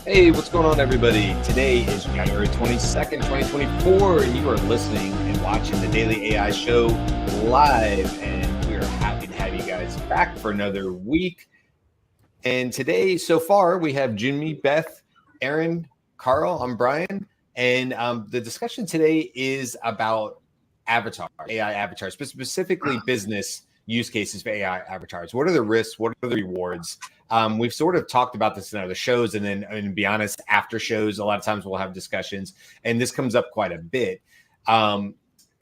Hey, what's going on, everybody? Today is January 22nd, 2024, and you are listening and watching the Daily AI Show live, and we are happy to have you guys back for another week. And today, so far, we have Junmi, Beth, Aaron, Carl, I'm Brian, and the discussion today is about AI avatars, but specifically business use cases for AI avatars. What are the risks? What are the rewards? We've sort of talked about this in other shows, and then, to be honest, after shows, a lot of times we'll have discussions, and this comes up quite a bit. I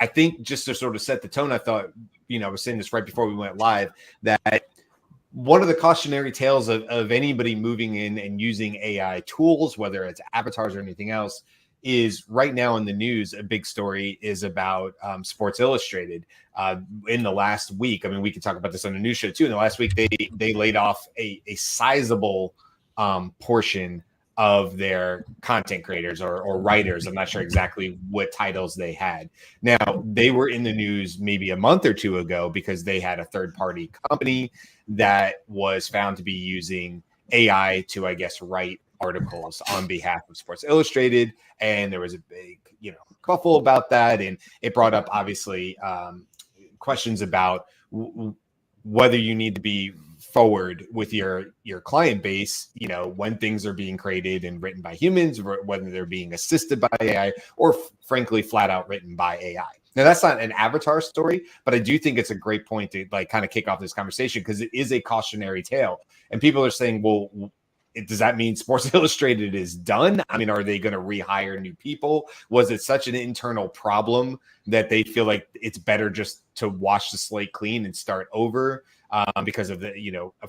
think just to sort of set the tone, I thought, I was saying this right before we went live, that one of the cautionary tales of anybody moving in and using AI tools, whether it's avatars or anything else, is right now in the news. A big story is about Sports Illustrated. In the last week, I mean, we could talk about this on a news show too. In the last week, they laid off a sizable portion of their content creators or writers. I'm not sure exactly what titles they had. Now, they were in the news maybe a month or two ago because they had a third-party company that was found to be using AI to, I guess, write articles on behalf of Sports Illustrated, and there was a big, kerfuffle about that, and it brought up obviously questions about whether you need to be forward with your client base, when things are being created and written by humans, whether they're being assisted by AI or frankly flat out written by AI. Now, that's not an avatar story, but I do think it's a great point to kind of kick off this conversation because it is a cautionary tale, and people are saying, well, does that mean Sports Illustrated is done? I mean, are they going to rehire new people? Was it such an internal problem that they feel like it's better just to wash the slate clean and start over because of the,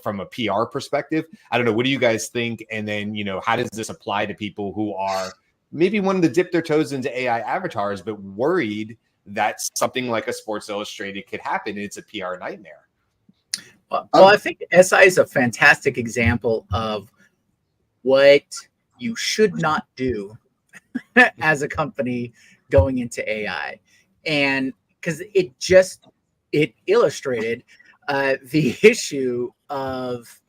from a PR perspective? I don't know. What do you guys think? And then, how does this apply to people who are maybe wanting to dip their toes into AI avatars, but worried that something like a Sports Illustrated could happen? It's a PR nightmare. Well, I think SI is a fantastic example of what you should not do as a company going into AI. And because it illustrated the issue of,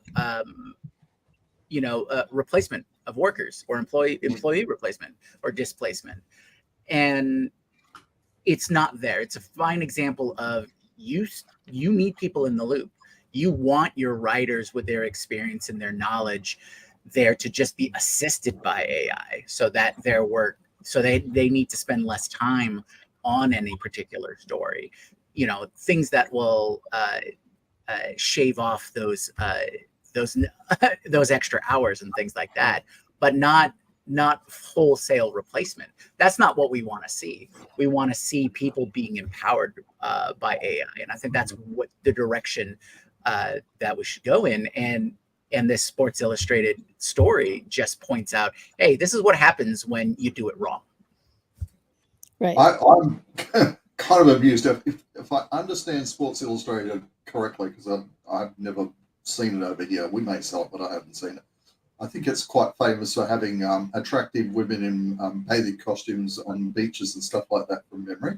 replacement of workers or employee replacement or displacement. And it's not there. It's a fine example of you need people in the loop. You want your writers with their experience and their knowledge there to just be assisted by AI so that their work, so they need to spend less time on any particular story, things that will shave off those extra hours and things like that, but not wholesale replacement. That's not what we want to see. We want to see people being empowered by AI. And I think that's what the direction that we should go in. And this Sports Illustrated story just points out, hey, this is what happens when you do it wrong. Right. I'm kind of amused. If I understand Sports Illustrated correctly, because I've never seen it over here. We may sell it, but I haven't seen it. I think it's quite famous for having attractive women in bathing costumes on beaches and stuff like that from memory.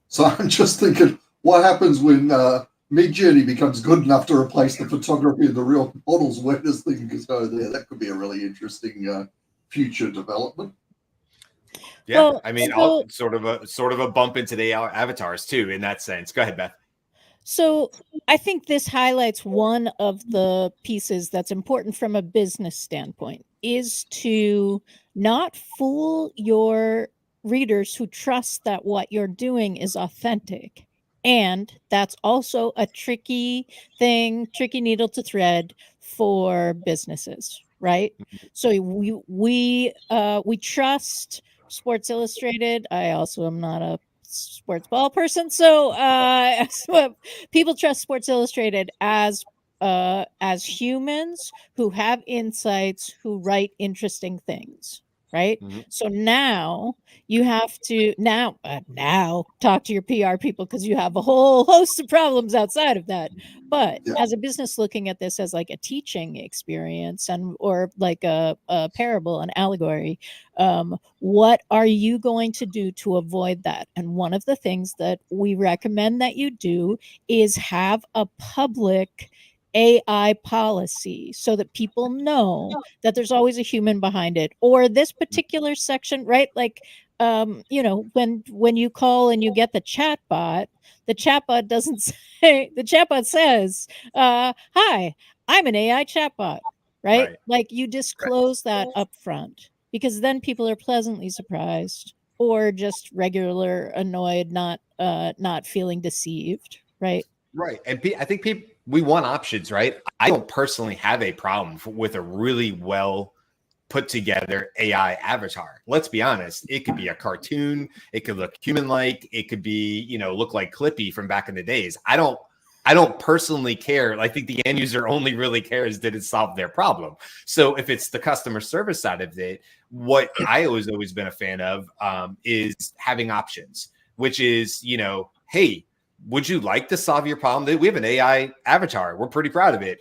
So I'm just thinking, what happens when Midjourney becomes good enough to replace the photography of the real models? Where does things go there? That could be a really interesting future development. Yeah, well, I mean, sort of a bump into the avatars too, in that sense. Go ahead, Beth. So I think this highlights one of the pieces that's important from a business standpoint, is to not fool your readers who trust that what you're doing is authentic. And that's also a tricky needle to thread for businesses, right? So we trust Sports Illustrated. I also am not a sports ball person, so people trust Sports Illustrated as humans who have insights, who write interesting things, right? Mhm. So now you have to now talk to your PR people, because you have a whole host of problems outside of that. But Yeah. as a business looking at this as like a teaching experience and or like a parable, an allegory, what are you going to do to avoid that? And one of the things that we recommend that you do is have a public AI policy so that people know that there's always a human behind it, or this particular section, right? Like, you know, when you call and you get the chatbot doesn't say, the chatbot says, hi, I'm an AI chatbot, right? Right. Like, you disclose that up front, because then people are pleasantly surprised, or just regular annoyed, not feeling deceived, right? Right. And I think we want options, right? I don't personally have a problem with a really well put together AI avatar. Let's be honest. It could be a cartoon. It could look human-like. It could be, you know, look like Clippy from back in the days. I don't personally care. I think the end user only really cares, did it solve their problem? So if it's the customer service side of it, what I always been a fan of is having options, which is, you know, hey, would you like to solve your problem? We have an AI avatar. We're pretty proud of it.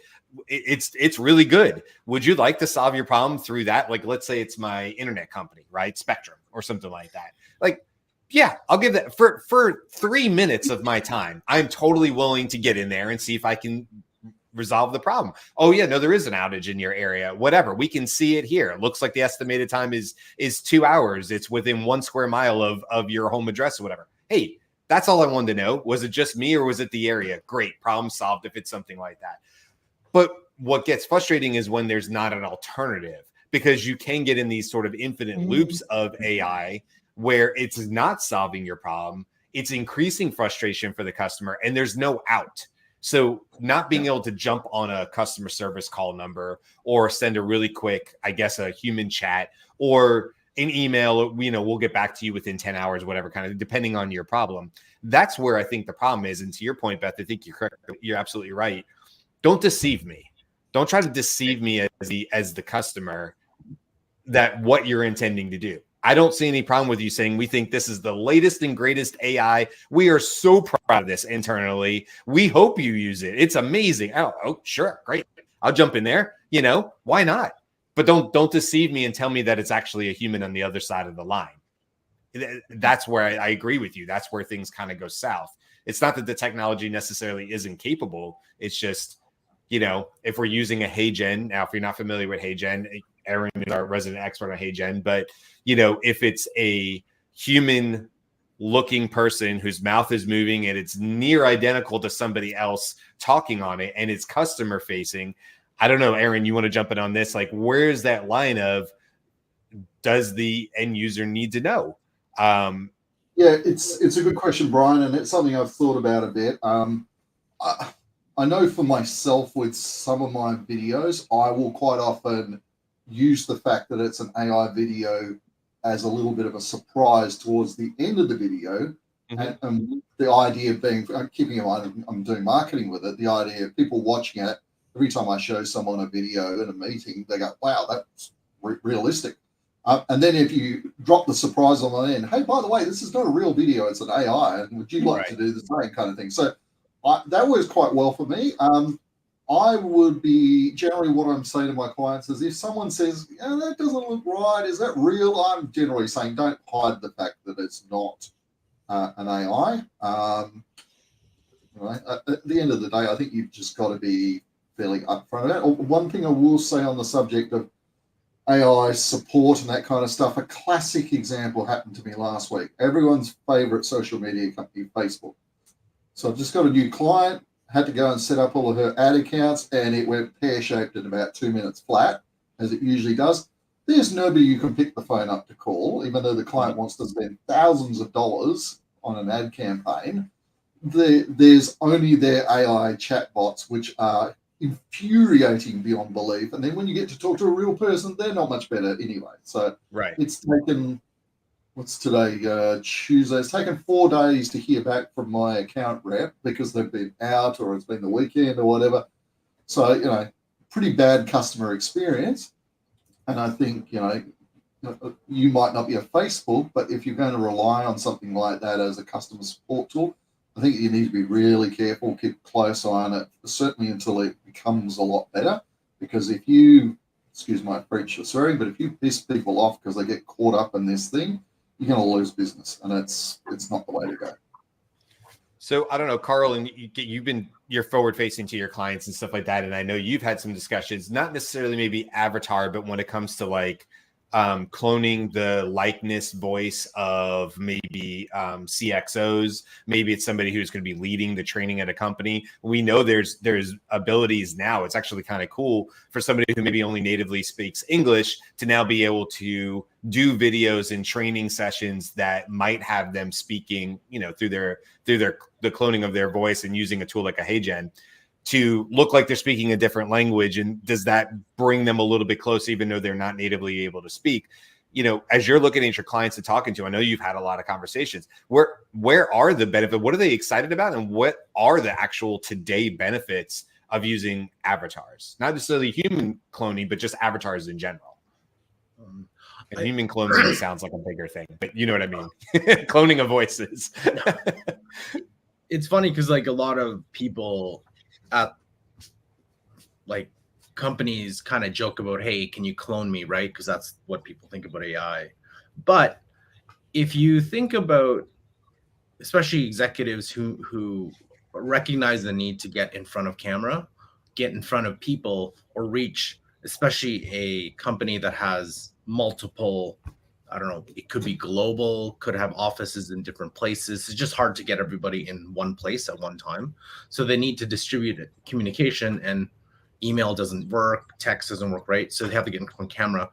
It's really good. Would you like to solve your problem through that? Like, let's say it's my internet company, right? Spectrum or something like that. Like, yeah, I'll give that for 3 minutes of my time. I'm totally willing to get in there and see if I can resolve the problem. Oh yeah, no, there is an outage in your area. Whatever, we can see it here. It looks like the estimated time is 2 hours. It's within 1 square mile of your home address or whatever. Hey, that's all I wanted to know. Was it just me or was it the area? Great, problem solved if it's something like that. But what gets frustrating is when there's not an alternative, because you can get in these sort of infinite loops of AI where it's not solving your problem. It's increasing frustration for the customer and there's no out. So not being able to jump on a customer service call number or send a really quick, I guess, a human chat or an email, you know, we'll get back to you within 10 hours, whatever, kind of depending on your problem. That's where I think the problem is. And to your point, Beth, I think you're correct. You're absolutely right. Don't deceive me. Don't try to deceive me as the customer that what you're intending to do. I don't see any problem with you saying we think this is the latest and greatest AI. We are so proud of this internally. We hope you use it. It's amazing. Oh, sure, great. I'll jump in there. You know, why not? But don't deceive me and tell me that it's actually a human on the other side of the line. That's where I agree with you. That's where things kind of go south. It's not that the technology necessarily isn't capable. It's just, you know, if we're using a HeyGen, now if you're not familiar with HeyGen, Aaron is our resident expert on HeyGen, but, you know, if it's a human looking person whose mouth is moving and it's near identical to somebody else talking on it and it's customer facing, I don't know, Aaron, you want to jump in on this? Like, where's that line of, does the end user need to know? Yeah, it's a good question, Brian, and it's something I've thought about a bit. I know for myself with some of my videos, I will quite often use the fact that it's an AI video as a little bit of a surprise towards the end of the video. And the idea being, keeping in mind, I'm doing marketing with it, the idea of people watching it, every time I show someone a video in a meeting, they go, wow, that's realistic. And then if you drop the surprise on the end, hey, by the way, this is not a real video, it's an AI, and would you like to do the same kind of thing? So that works quite well for me. I would be, generally what I'm saying to my clients is if someone says, yeah, that doesn't look right, is that real? I'm generally saying don't hide the fact that it's not an AI. Right? At the end of the day, I think you've just got to be fairly upfront about it. One thing I will say on the subject of AI support and that kind of stuff, a classic example happened to me last week. Everyone's favorite social media company, Facebook. So I've just got a new client, had to go and set up all of her ad accounts, and it went pear-shaped in about 2 minutes flat, as it usually does. There's nobody you can pick the phone up to call, even though the client wants to spend thousands of dollars on an ad campaign. There's only their AI chatbots, which are infuriating beyond belief. And then when you get to talk to a real person, they're not much better anyway. So it's taken, what's today, Tuesday, it's taken 4 days to hear back from my account rep because they've been out or it's been the weekend or whatever. So, you know, pretty bad customer experience. And I think, you know, you might not be a Facebook, but if you're going to rely on something like that as a customer support tool, I think you need to be really careful, keep a close eye on it, certainly until it becomes a lot better. Because if you, excuse my French or swearing, but if you piss people off because they get caught up in this thing, you're going to lose business, and it's not the way to go. So I don't know, Carl, and you're forward facing to your clients and stuff like that. And I know you've had some discussions, not necessarily maybe avatar, but when it comes to like cloning the likeness voice of maybe CXOs, maybe it's somebody who's going to be leading the training at a company. We know there's abilities now. It's actually kind of cool for somebody who maybe only natively speaks English to now be able to do videos and training sessions that might have them speaking, through the cloning of their voice and using a tool like a HeyGen to look like they're speaking a different language. And does that bring them a little bit closer, even though they're not natively able to speak? As you're looking at your clients and talking to, I know you've had a lot of conversations. Where are the benefits? What are they excited about? And what are the actual today benefits of using avatars? Not necessarily human cloning, but just avatars in general. And human cloning sounds like a bigger thing, but you know what I mean? Cloning of voices. It's funny because like a lot of people at like companies kind of joke about, hey, can you clone me, right? Because that's what people think about AI. But if you think about, especially executives who recognize the need to get in front of camera, get in front of people, or reach, especially a company that has multiple, I don't know, it could be global, could have offices in different places. It's just hard to get everybody in one place at one time. So they need to distribute it, communication, and email doesn't work, text doesn't work, right? So they have to get on camera.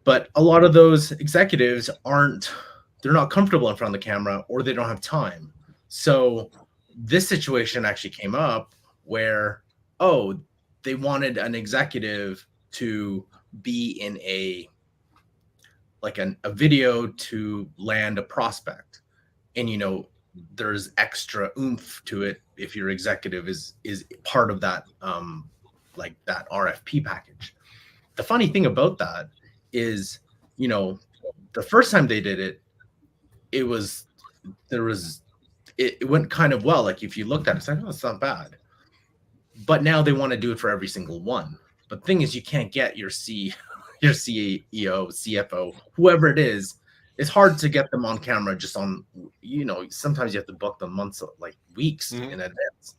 But a lot of those executives they're not comfortable in front of the camera, or they don't have time. So this situation actually came up where, they wanted an executive to be in a video to land a prospect, and there's extra oomph to it if your executive is part of that that RFP package. The funny thing about that is, the first time they did it, it went kind of well. Like if you looked at it, it's like, it's not bad. But now they want to do it for every single one. But the thing is, you can't get your CEO, CFO, whoever it is. It's hard to get them on camera just on, sometimes you have to book them months, like weeks in advance.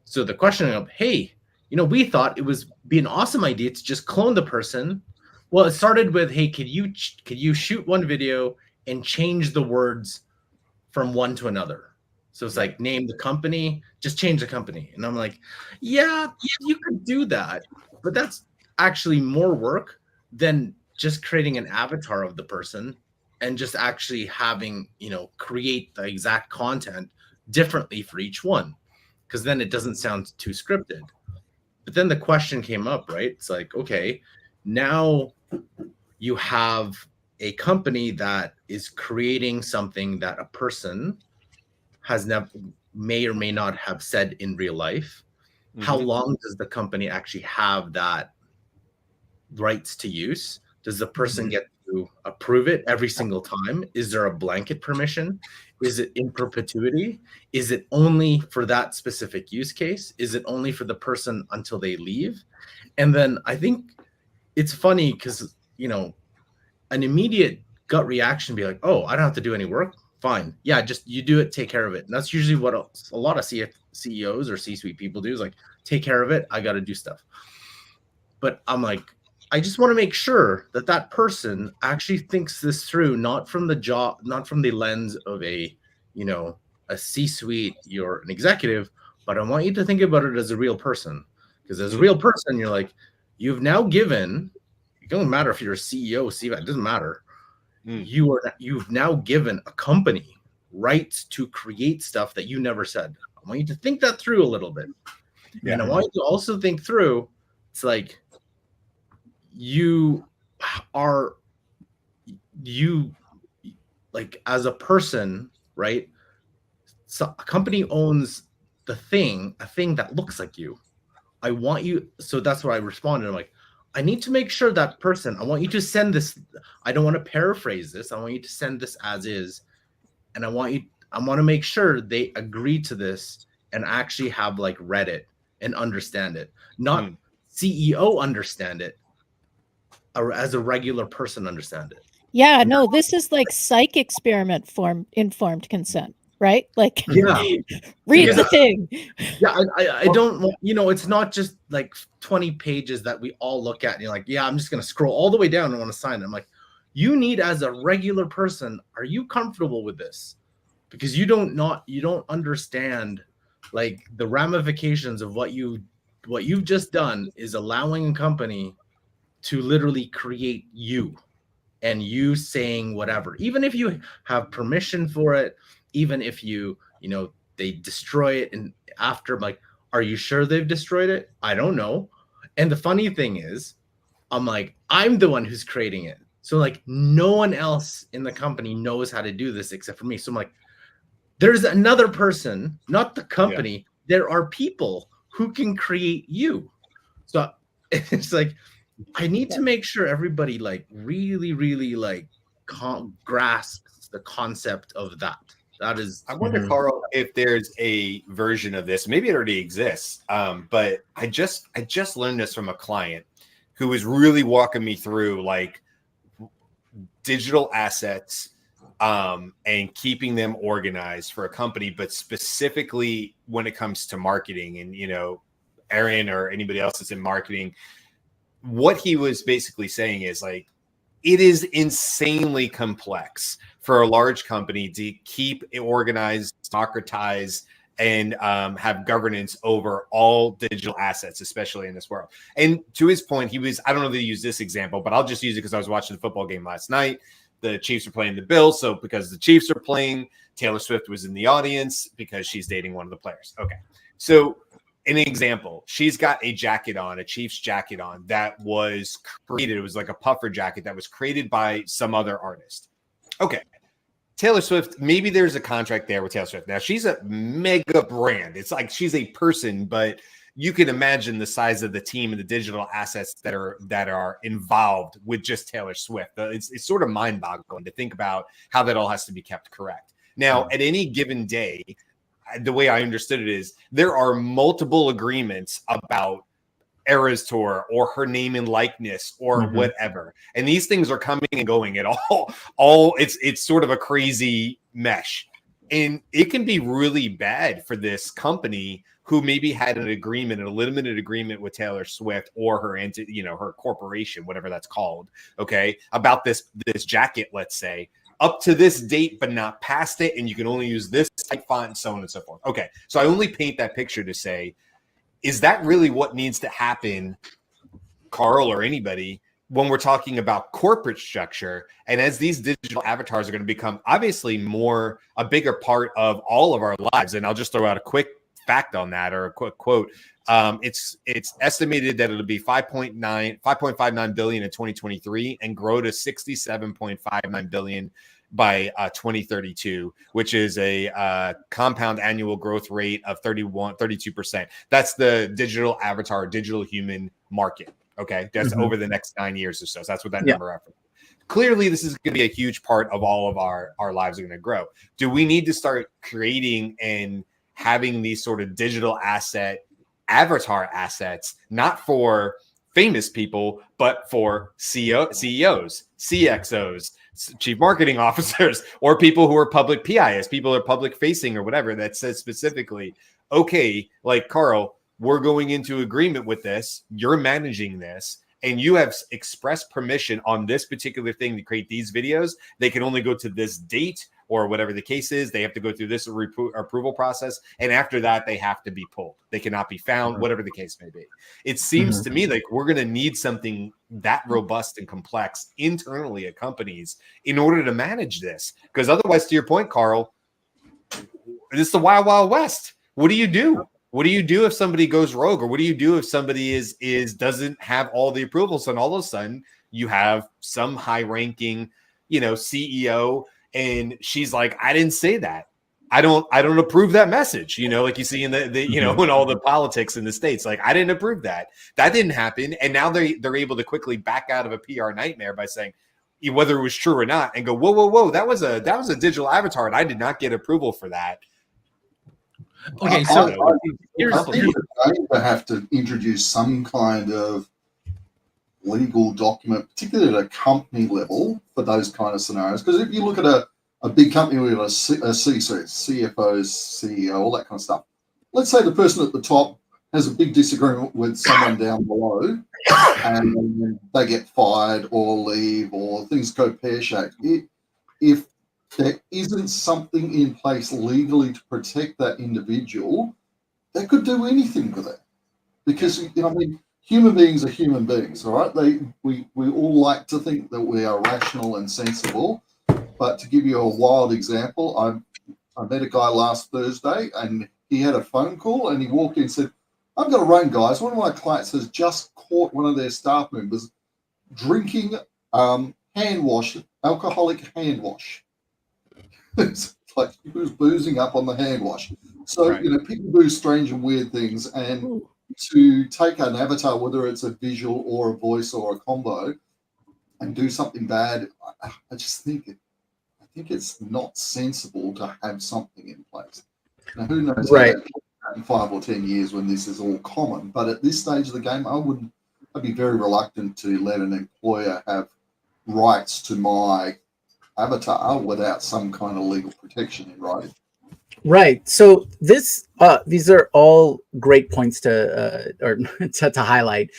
So the question of, hey, we thought it was be an awesome idea to just clone the person. Well, it started with, hey, could you shoot one video and change the words from one to another? So it's like, name the company, just change the company. And I'm like, yeah, you could do that, but that's actually more work than just creating an avatar of the person and just actually having, create the exact content differently for each one, because then it doesn't sound too scripted. But then the question came up, right? It's like, okay, now you have a company that is creating something that a person may or may not have said in real life. Mm-hmm. How long does the company actually have that rights to use? Does the person get to approve it every single time? Is there a blanket permission? Is it in perpetuity? Is it only for that specific use case? Is it only for the person until they leave? And then I think it's funny because, an immediate gut reaction be like, oh, I don't have to do any work. Fine. Yeah, just you do it, take care of it. And that's usually what a lot of CEOs or C-suite people do, is like, take care of it. I got to do stuff. But I'm like, I just want to make sure that person actually thinks this through, not from the lens of a C-suite, you're an executive, but I want you to think about it as a real person. Because as a real person, you're like, you've now given, it doesn't matter if you're a CEO, CFO, it doesn't matter. You've now given a company rights to create stuff that you never said. I want you to think that through a little bit. Yeah. And I want you to also think through, it's like, as a person, right? So a company owns a thing that looks like you. I want you, so that's what I responded. I'm like, I need to make sure that person, I want you to send this. I don't want to paraphrase this. I want you to send this as is. And I want to make sure they agree to this and actually have like read it and understand it. Not CEO understand it, or as a regular person understand it. Yeah, no, this is like psych experiment informed consent, right? Like, read the thing. Yeah, I don't, it's not just like 20 pages that we all look at and you're like, yeah, I'm just going to scroll all the way down and want to sign it. I'm like, you need, as a regular person, are you comfortable with this? Because you don't understand like the ramifications of what you've just done is allowing a company to literally create you. And you saying whatever, even if you have permission for it, even if they destroy it, and after, I'm like, are you sure they've destroyed it? I don't know. And the funny thing is, I'm like, I'm the one who's creating it. So like no one else in the company knows how to do this except for me. So I'm like, there's another person, not the company. Yeah. There are people who can create you. So it's like, I need to make sure everybody like really, really like grasps the concept of that. That is. I wonder, Carl, if there's a version of this. Maybe it already exists. But I just learned this from a client who was really walking me through like digital assets and keeping them organized for a company, but specifically when it comes to marketing. And Aaron or anybody else that's in marketing, what he was basically saying is like, it is insanely complex for a large company to keep it organized, democratize, and have governance over all digital assets, especially in this world. And to his point, I don't know that he used this example, but I'll just use it because I was watching the football game last night. The Chiefs are playing the Bills. So because the Chiefs are playing, Taylor Swift was in the audience because she's dating one of the players. Okay. So an example, she's got a jacket on, a Chiefs jacket on that was created. It was like a puffer jacket that was created by some other artist. Okay. Taylor Swift, maybe there's a contract there with Taylor Swift. Now, she's a mega brand. It's like she's a person, but you can imagine the size of the team and the digital assets that are involved with just Taylor Swift. It's sort of mind-boggling to think about how that all has to be kept correct. Now, at any given day, the way I understood it is there are multiple agreements about Eras Tour or her name and likeness or whatever. And these things are coming and going at all. It's sort of a crazy mesh. And it can be really bad for this company who maybe had an agreement, a limited agreement with Taylor Swift or her her corporation, whatever that's called, okay, about this jacket, let's say, up to this date, but not past it. And you can only use this type font and so on and so forth. Okay. So I only paint that picture to say, is that really what needs to happen, Carl, or anybody, when we're talking about corporate structure? And as these digital avatars are going to become obviously a bigger part of all of our lives. And I'll just throw out a quick fact on that, or a quick quote. It's estimated that it'll be 5.59 billion in 2023 and grow to 67.59 billion by 2032, which is a compound annual growth rate of 32%. That's the digital avatar, digital human market. Okay. That's over the next 9 years or so. So that's what that number references. Clearly, this is going to be a huge part of all of our lives are going to grow. Do we need to start creating and having these sort of digital avatar assets, not for famous people, but for CEOs, CXOs, chief marketing officers, or people who are public PIs, people who are public facing or whatever, that says specifically, okay, like Carl, we're going into agreement with this, you're managing this, and you have expressed permission on this particular thing to create these videos. They can only go to this date or whatever the case is. They have to go through this approval process. And after that, they have to be pulled. They cannot be found, whatever the case may be. It seems to me like we're going to need something that robust and complex internally at companies in order to manage this. Because otherwise, to your point, Carl, this is the wild, wild west. What do you do? What do you do if somebody goes rogue? Or what do you do if somebody doesn't have all the approvals, and all of a sudden you have some high-ranking, CEO, and she's like, I didn't say that. I don't approve that message, like you see in the in all the politics in the States. Like, I didn't approve that. That didn't happen. And now they're able to quickly back out of a PR nightmare by saying whether it was true or not, and go, whoa, that was a digital avatar, and I did not get approval for that. Okay, so I think they have to introduce some kind of legal document, particularly at a company level, for those kind of scenarios. Because if you look at a big company with a C-suite, CFOs, CEO, all that kind of stuff. Let's say the person at the top has a big disagreement with someone down below, and they get fired or leave, or things go pear-shaped. If there isn't something in place legally to protect that individual, they could do anything with it. Because, human beings are human beings, all right? We all like to think that we are rational and sensible. But to give you a wild example, I met a guy last Thursday, and he had a phone call, and he walked in and said, "I've got to run, guys. One of my clients has just caught one of their staff members drinking hand wash, alcoholic hand wash." It's like he was boozing up on the hand wash. So, right. People do strange and weird things, and to take an avatar, whether it's a visual or a voice or a combo, and do something bad, I just think it's not sensible to have something in place. Now, who knows? Right. In 5 or 10 years when this is all common, but at this stage of the game, I'd be very reluctant to let an employer have rights to my avatar without some kind of legal protection in writing. Right. So these are all great points to highlight,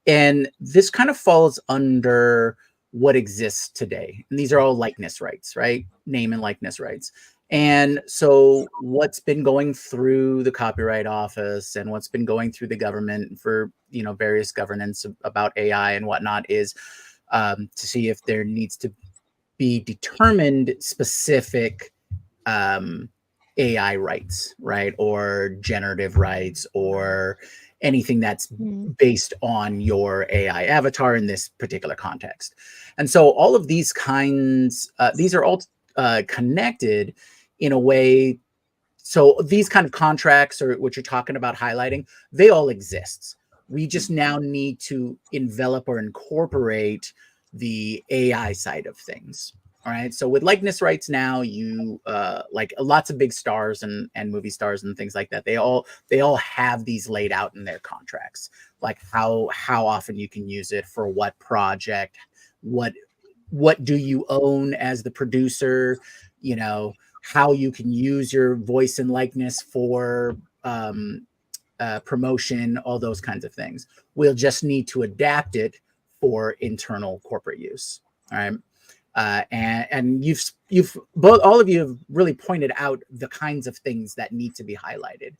and this kind of falls under what exists today. And these are all likeness rights, right? Name and likeness rights. And so what's been going through the Copyright Office and what's been going through the government for, various governance about AI and whatnot is to see if there needs to be determined specific AI rights, right? Or generative rights, or anything that's based on your AI avatar in this particular context. And so all of these kinds, these are all connected in a way. So these kind of contracts, or what you're talking about highlighting, they all exist. We just now need to envelop or incorporate the AI side of things. All right. So with likeness rights now, you like lots of big stars and movie stars and things like that. They all have these laid out in their contracts, like how often you can use it for what project, what do you own as the producer, how you can use your voice and likeness for promotion, all those kinds of things. We'll just need to adapt it for internal corporate use. All right. And you've both, all of you have really pointed out the kinds of things that need to be highlighted.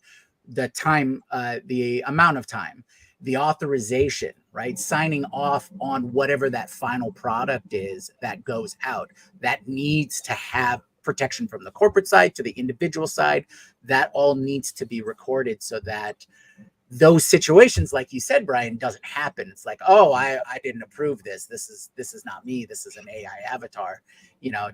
The time, the amount of time, the authorization, right? Signing off on whatever that final product is that goes out, that needs to have protection from the corporate side to the individual side. That all needs to be recorded so that those situations, like you said, Brian, doesn't happen. It's like, oh, I didn't approve this. This is not me. This is an AI avatar.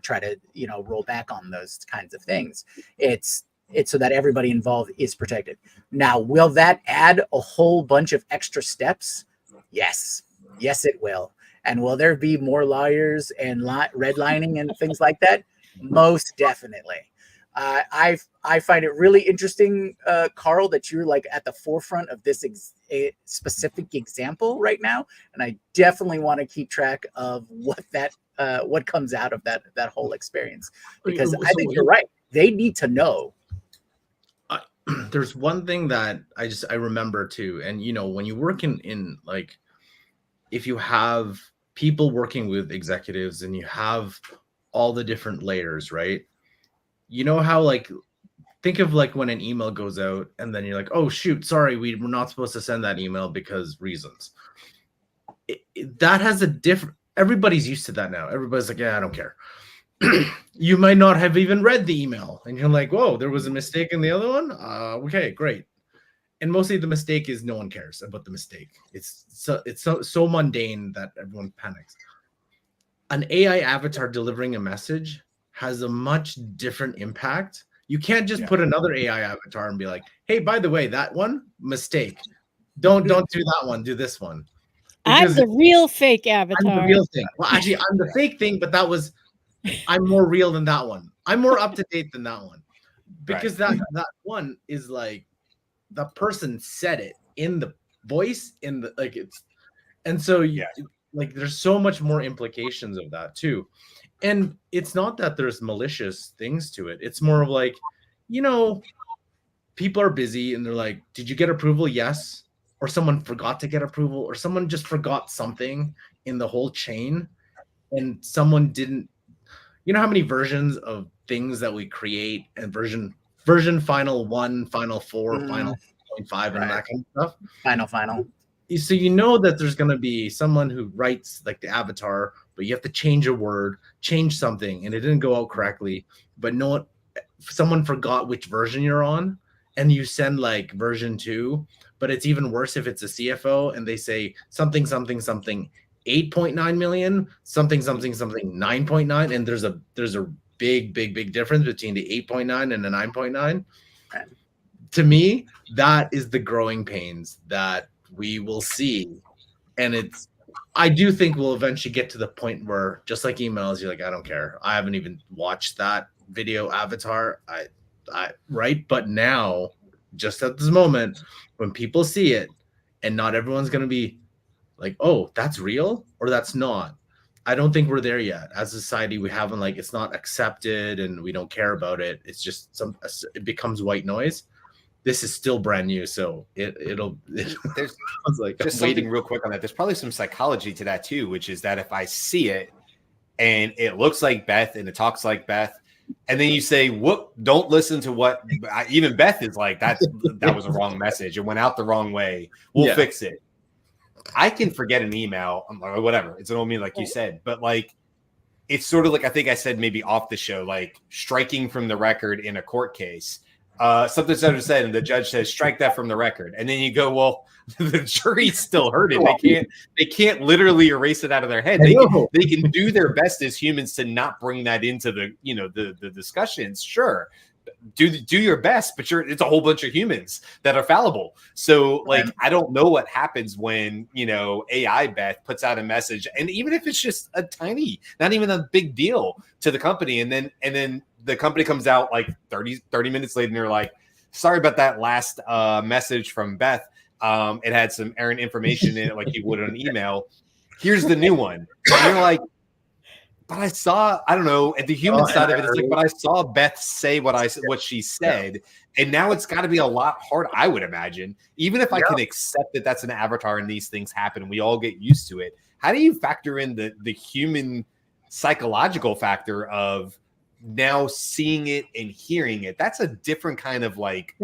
Try to roll back on those kinds of things. It's so that everybody involved is protected. Now, will that add a whole bunch of extra steps? Yes, it will. And will there be more lawyers and redlining and things like that? Most definitely. I find it really interesting, Carl, that you're like at the forefront of this specific example right now, and I definitely want to keep track of what comes out of that whole experience, because I think you're right. They need to know. There's one thing that I remember too, and when you work in like, if you have people working with executives and you have all the different layers, right? How think of like when an email goes out and then you're like, oh shoot, sorry, we were not supposed to send that email because reasons. That has a different, everybody's used to that now. Everybody's like, yeah, I don't care. You might not have even read the email and you're like, whoa, there was a mistake in the other one. Okay, great. And mostly the mistake is no one cares about the mistake. It's so mundane that everyone panics. An AI avatar delivering a message has a much different impact. You can't just Yeah. put another AI avatar and be like, hey, by the way, that one mistake. Don't do that one. Do this one. I'm the real fake I'm avatar. the real thing. Well, actually, I'm the fake thing, but I'm more real than that one. I'm more up to date than that one. Because that one is like the person said it in the voice, in the like it's, and so like there's so much more implications of that too. And it's not that there's malicious things to it. It's more of like, people are busy and they're like, did you get approval? Yes. Or someone forgot to get approval, or someone just forgot something in the whole chain, and someone didn't. You know how many versions of things that we create, and version final 1, final 4, final 0.5, and that kind of stuff. Final. So you know that there's going to be someone who writes like the avatar, but you have to change a word, change something, and it didn't go out correctly. But someone forgot which version you're on, and you send like version 2. But it's even worse if it's a CFO and they say something 8.9 million, something 9.9, and there's a big difference between the 8.9 and the 9.9. Right. To me, that is the growing pains that we will see. And I do think we'll eventually get to the point where, just like emails, you're like, I don't care. I haven't even watched that video avatar. Right. But now, just at this moment, when people see it, and not everyone's going to be like, oh, that's real or that's not. I don't think we're there yet. As a society, we haven't, like, it's not accepted and we don't care about it. It's just it becomes white noise. This is still brand new, so there's like just something real quick on that. There's probably some psychology to that too, which is that if I see it and it looks like Beth and it talks like Beth, and then you say, "Whoop! Don't listen to what even Beth is like." That was a wrong message. It went out the wrong way. We'll fix it. I can forget an email or whatever. It's what I mean, like you said, but like it's sort of like I think I said maybe off the show, like striking from the record in a court case. Something said, and the judge says, "Strike that from the record," and then you go, "Well, the jury still heard it. They can't literally erase it out of their head. They can do their best as humans to not bring that into the discussions. Sure, do your best, but it's a whole bunch of humans that are fallible. So, like, I don't know what happens when AI Beth puts out a message, and even if it's just a tiny, not even a big deal to the company, and then the company comes out like 30 minutes later and they're like, sorry about that last message from Beth. It had some errant information in it, like you would on an email. Here's the new one. And you're like, but I saw, I don't know, at the human side of it, it's like, but I saw Beth say what she said. And now it's got to be a lot hard, I would imagine. Even if I can accept that that's an avatar and these things happen and we all get used to it, how do you factor in the human psychological factor of now seeing it and hearing it? That's a different kind of like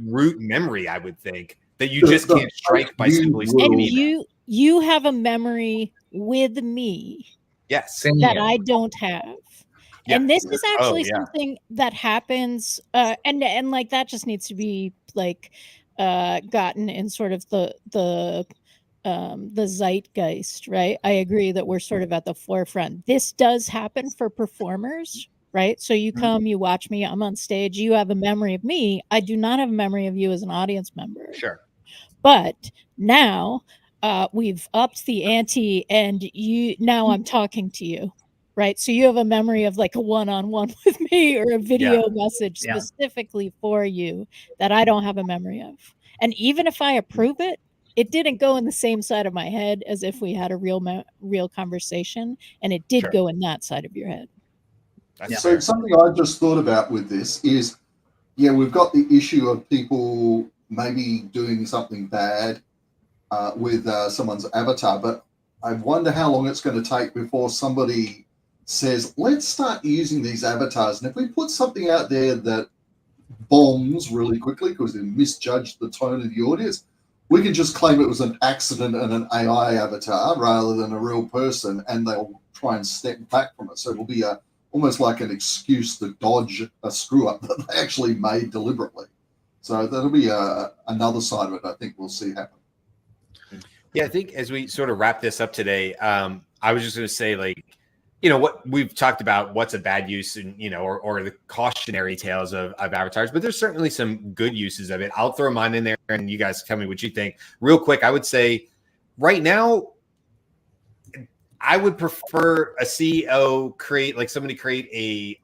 root memory, I would think, that you just can't strike by simply saying. And you have a memory with me, that I don't have. Yeah. And this is actually something that happens, and like that just needs to be like gotten in sort of the zeitgeist, right? I agree that we're sort of at the forefront. This does happen for performers. Right. So you come, you watch me, I'm on stage, you have a memory of me. I do not have a memory of you as an audience member. Sure. But now we've upped the ante and now I'm talking to you. Right. So you have a memory of like a one-on-one with me or a video message specifically for you that I don't have a memory of. And even if I approve it, it didn't go in the same side of my head as if we had a real conversation. And it did go in that side of your head. So something I just thought about with this is, we've got the issue of people maybe doing something bad with someone's avatar, but I wonder how long it's going to take before somebody says, let's start using these avatars. And if we put something out there that bombs really quickly because they misjudged the tone of the audience, we can just claim it was an accident and an AI avatar rather than a real person, and they'll try and step back from it. So it'll be almost like an excuse to dodge a screw up that they actually made deliberately. So that'll be another side of it I think we'll see happen. Yeah, I think as we sort of wrap this up today, I was just going to say, like, you know, what we've talked about, what's a bad use, and, you know, or the cautionary tales of avatars, but there's certainly some good uses of it. I'll throw mine in there and you guys tell me what you think. Real quick, I would say right now, I would prefer a CEO somebody create a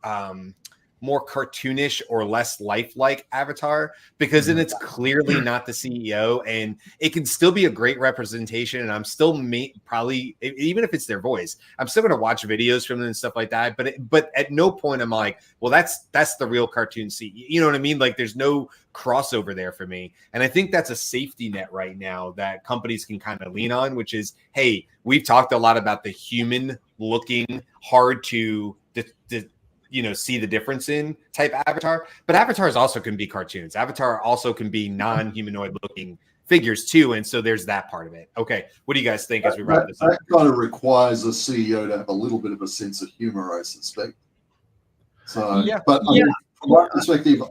more cartoonish or less lifelike avatar, because then it's clearly not the CEO, and it can still be a great representation. And I'm still probably, even if it's their voice, I'm still going to watch videos from them and stuff like that. But at no point I'm like, well, that's the real cartoon CEO. You know what I mean? Like, there's no crossover there for me. And I think that's a safety net right now that companies can kind of lean on, which is, hey, we've talked a lot about the human looking, hard to see the difference in type avatar, but avatars also can be cartoons. Avatar also can be non-humanoid looking figures too. And so there's that part of it. Okay. What do you guys think as we wrap this up? That kind of requires a CEO to have a little bit of a sense of humor, I suspect. So, yeah. But I mean, from my perspective,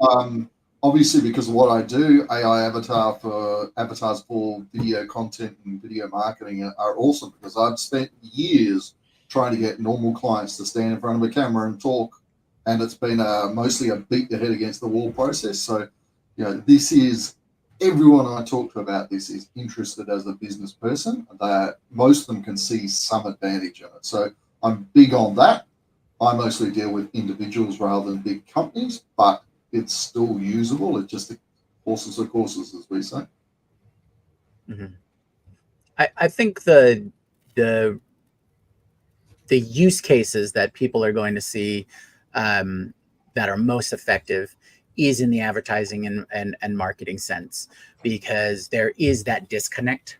obviously, because of what I do, AI avatars for video content and video marketing are awesome, because I've spent years trying to get normal clients to stand in front of a camera and talk. And it's been mostly a beat your head against the wall process. So, you know, this is, everyone I talk to about this is interested as a business person. Most of them can see some advantage in it. So I'm big on that. I mostly deal with individuals rather than big companies, but it's still usable. It just horses are courses, as we say. Mm-hmm. I think the use cases that people are going to see that are most effective is in the advertising and marketing sense, because there is that disconnect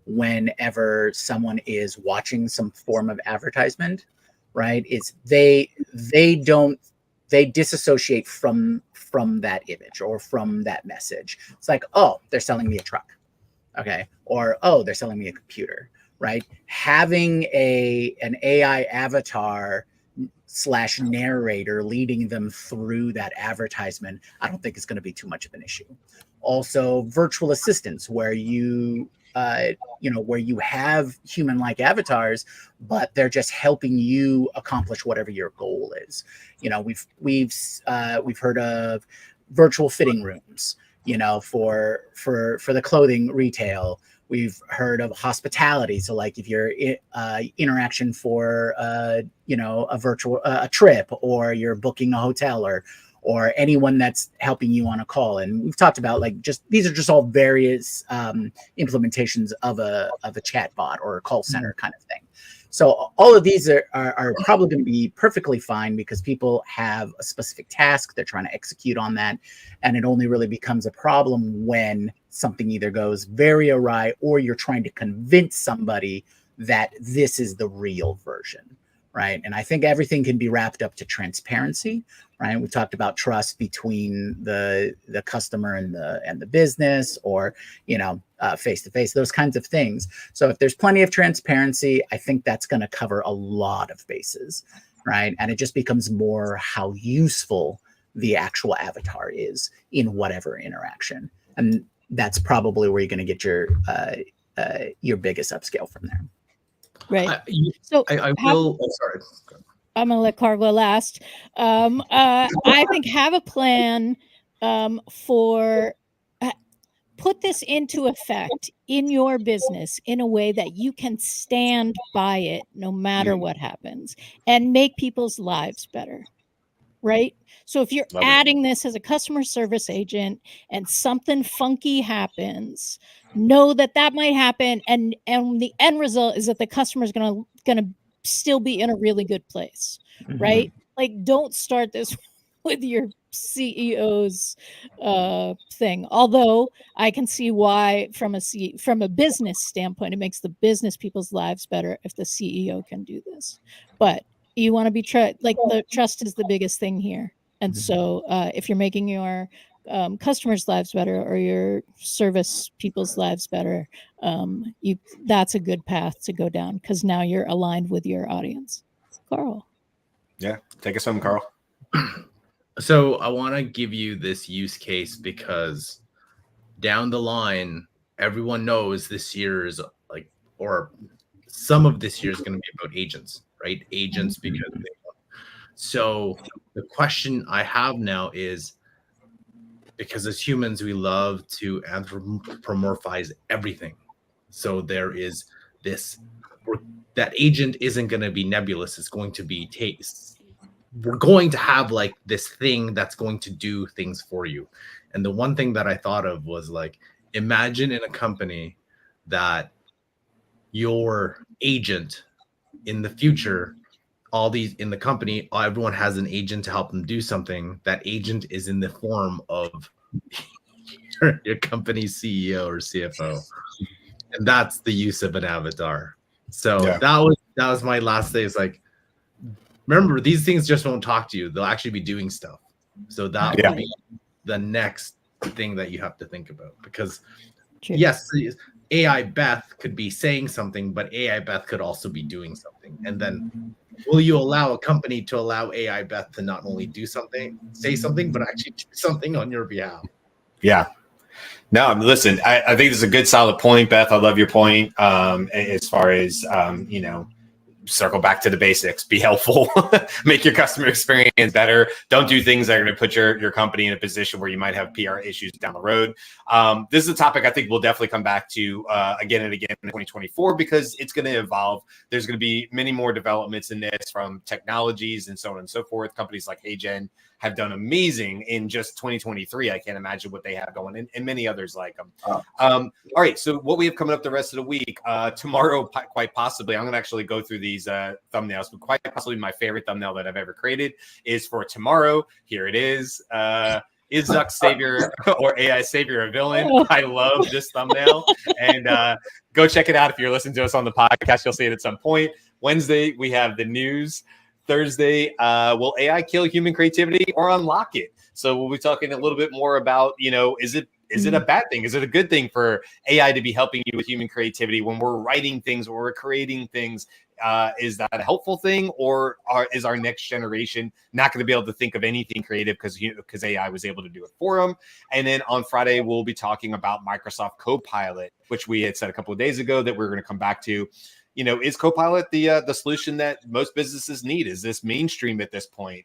whenever someone is watching some form of advertisement, right? It's they disassociate from that image or from that message. It's like, oh, they're selling me a truck. Okay. Or, oh, they're selling me a computer, right? Having an AI avatar / narrator leading them through that advertisement, I don't think it's going to be too much of an issue. Also, virtual assistants, where you have human-like avatars, but they're just helping you accomplish whatever your goal is. You know, we've heard of virtual fitting rooms, you know, for the clothing retail. We've heard of hospitality. So like if you're interaction for, a virtual trip, or you're booking a hotel, or anyone that's helping you on a call. And we've talked about these are just all various implementations of a chat bot or a call center kind of thing. So all of these are probably going to be perfectly fine, because people have a specific task. They're trying to execute on that. And it only really becomes a problem when something either goes very awry, or you're trying to convince somebody that this is the real version, right? And I think everything can be wrapped up to transparency, right? We talked about trust between the customer and the business, or, face-to-face, those kinds of things. So if there's plenty of transparency, I think that's going to cover a lot of bases, right? And it just becomes more how useful the actual avatar is in whatever interaction. And that's probably where you're going to get your biggest upscale from there. Right. I will. Sorry. I'm going to let Carl go last. I think have a plan for put this into effect in your business in a way that you can stand by it no matter what happens, and make people's lives better. Right. So if you're adding this as a customer service agent and something funky happens, know that might happen. And the end result is that the customer is going to still be in a really good place. Mm-hmm. Right. Like, don't start this with your CEO's thing. Although I can see why from a business standpoint, it makes the business people's lives better if the CEO can do this. But you want to be the trust is the biggest thing here. And so if you're making your customers' lives better, or your service people's lives better, that's a good path to go down, because now you're aligned with your audience. Carl. Yeah. Take us home, Carl. So I want to give you this use case, because down the line, everyone knows this year is or some of this year is going to be about agents. right? Agents because so the question I have now is, because as humans, we love to anthropomorphize everything. So there is this, that agent isn't going to be nebulous. It's going to be we're going to have like this thing that's going to do things for you. And the one thing that I thought of was like, imagine in a company that your agent in the future, all these in the company, everyone has an agent to help them do something. That agent is in the form of your company's CEO or CFO. And that's the use of an avatar. So that was my last day. It's like, remember, these things just won't talk to you. They'll actually be doing stuff. So that will be the next thing that you have to think about. Because yes, AI Beth could be saying something, but AI Beth could also be doing something. And then will you allow a company to allow AI Beth to not only do something, say something, but actually do something on your behalf? Yeah. No, listen, I think this is a good, solid point, Beth. I love your point as far as, circle back to the basics, be helpful, make your customer experience better. Don't do things that are going to put your company in a position where you might have PR issues down the road. This is a topic I think we'll definitely come back to again and again in 2024 because it's going to evolve. There's going to be many more developments in this from technologies and so on and so forth. Companies like HeyGen have done amazing in just 2023. I can't imagine what they have going and many others like them. All right. So what we have coming up the rest of the week, tomorrow, quite possibly, I'm going to actually go through these thumbnails, but quite possibly my favorite thumbnail that I've ever created is for tomorrow. Here it is. Is Zuck savior or AI savior a villain? I love this thumbnail. And go check it out. If you're listening to us on the podcast, you'll see it at some point. Wednesday, we have the news. Thursday, will AI kill human creativity or unlock it? So we'll be talking a little bit more about, is it a bad thing? Is it a good thing for AI to be helping you with human creativity when we're writing things, when we're creating things? Is that a helpful thing, or is our next generation not going to be able to think of anything creative because AI was able to do it for them? And then on Friday, we'll be talking about Microsoft Copilot, which we had said a couple of days ago that we're going to come back to. Is Copilot the solution that most businesses need? Is this mainstream at this point?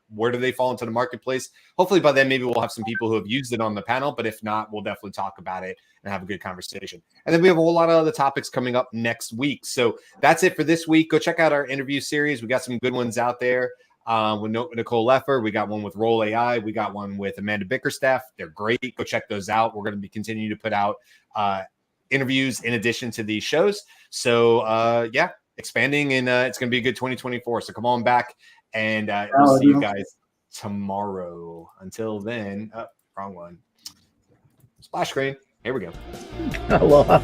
Where do they fall into the marketplace? Hopefully by then, maybe we'll have some people who have used it on the panel, but if not, we'll definitely talk about it and have a good conversation. And then we have a whole lot of other topics coming up next week. So that's it for this week. Go check out our interview series. We got some good ones out there with Nicole Leffer. We got one with Roll AI. We got one with Amanda Bickerstaff. They're great. Go check those out. We're going to be continuing to put out interviews in addition to these shows. So expanding, and it's going to be a good 2024. So come on back, and we'll see you guys tomorrow. Until then, wrong one. Splash screen. Here we go. Aloha.